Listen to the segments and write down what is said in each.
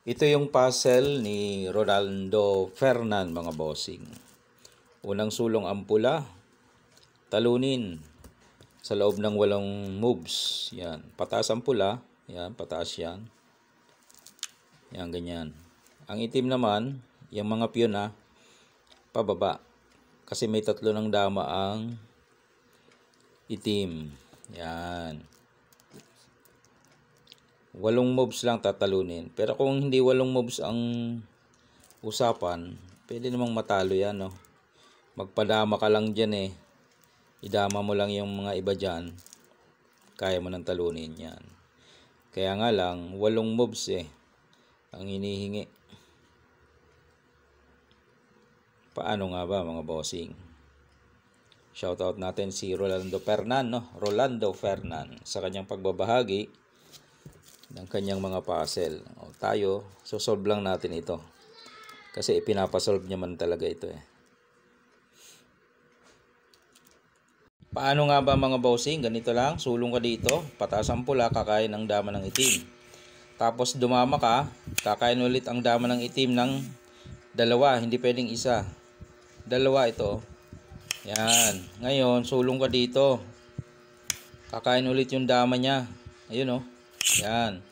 Ito yung puzzle ni Rolando Fernan, mga bossing. Unang sulong ang pula, talunin sa loob ng 8 moves. Yan, pataas ang pula, yan, pataas yan. Yan, ganyan. Ang itim naman, yung mga piyon pababa. Kasi may 3 ng dama ang itim. Yan. 8 moves lang tatalunin. Pero kung hindi 8 moves ang usapan, pwede namang matalo yan, no? Magpadama ka lang dyan Idama mo lang yung mga iba dyan. Kaya mo nang talunin yan. Kaya nga lang, 8 moves ang hinihingi. Paano nga ba, mga bossing? Shoutout natin si Rolando Fernan, no? Rolando Fernan sa kanyang pagbabahagi ng kanyang mga puzzle. Tayo, solve lang natin ito. Kasi ipinapasolve niya man talaga ito Paano nga ba, mga bossing? Ganito lang, sulong ka dito, pataas ang pula, kakain ang dama ng itim. Tapos dumama ka, kakain ulit ang dama ng itim ng 2, hindi pwedeng 1. 2 ito. Yan. Ngayon, sulong ka dito. Kakain ulit yung dama niya. Ayun Yan.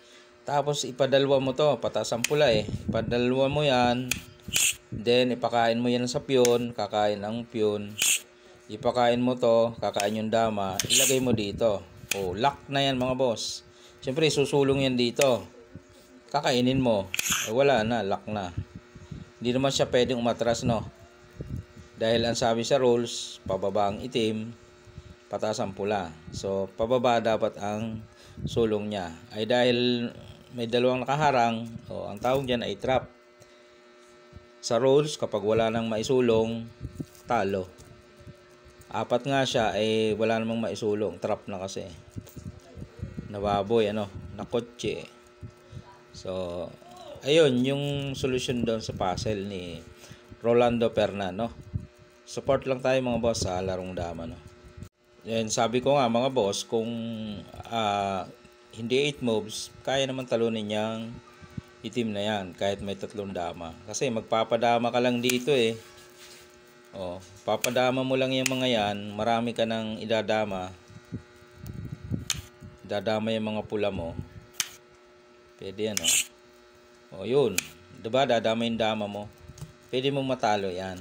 Tapos ipadalwa mo to, pataas ang pula Ipadalwa mo yan. Then ipakain mo yan sa piyon, kakain ang piyon. Ipakain mo to, kakain yung dama, ilagay mo dito. Lock na yan, mga boss. Siyempre susulong yan dito. Kakainin mo. Wala na, lock na. Hindi naman siya pwedeng umatras, no? Dahil ang sabi sa rules, pababa ang itim, pataas ang pula. So pababa dapat ang sulong niya. Ay dahil may 2 nakaharang, ang tawag diyan ay trap. Sa rules, kapag wala nang maisulong, talo. 4 nga siya, wala namang maisulong, trap na kasi. Nababoy, nakotse. So ayun yung solusyon doon sa puzzle ni Rolando Fernan, no? Support lang tayo, mga boss, sa larong dama, no? Yan, sabi ko nga, mga boss, kung hindi 8 moves, kaya naman talunin niyang itim na yan kahit may 3 dama. Kasi magpapadama ka lang dito papadama mo lang yung mga yan, marami ka nang idadama. Dadama yung mga pula mo. Pwede yan yun. Diba, dadama yung dama mo. Pwede mo matalo yan.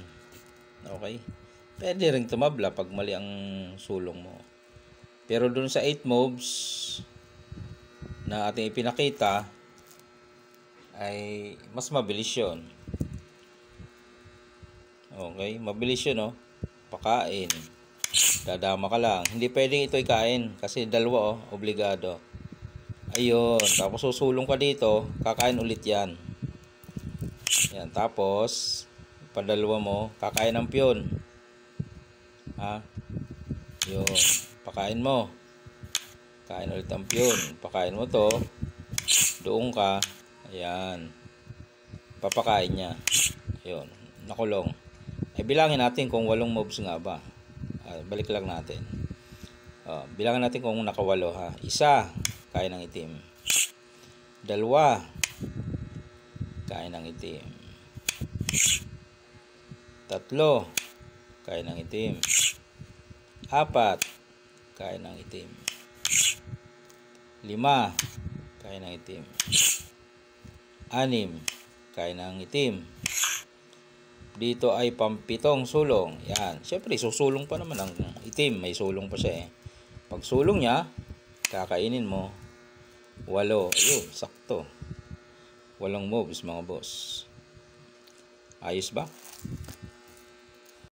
Okay? Pwede rin tumabla pag mali ang sulong mo. Pero dun sa 8 moves na ating ipinakita, ay mas mabilis yun. Okay? Mabilis yun, pakain. Dadama ka lang. Hindi pwedeng ito ikain kasi 2, obligado. Ayun. Tapos susulong ka dito, kakain ulit yan. Yan. Tapos padalwa mo, kakain ng piyon. Yun. Pakain mo. Kain ulit ang piyon. Pakain mo to. Doon ka. Ayan. Papakain niya. Ayun. Nakulong. Bilangin natin kung 8 moves nga ba. Balik lang natin. Bilangin natin kung naka-8 1, kain ng itim. 2, kain ng itim. 3, kain ng itim. 4, kain ng itim. 5, kain ng itim. 6, kain ng itim. Dito ay pang-7 sulong. Yan. Siyempre, susulong pa naman ang itim. May sulong pa siya Pag sulong niya, kakainin mo 8. Ayun, sakto. 8 moves, mga boss. Ayos ba?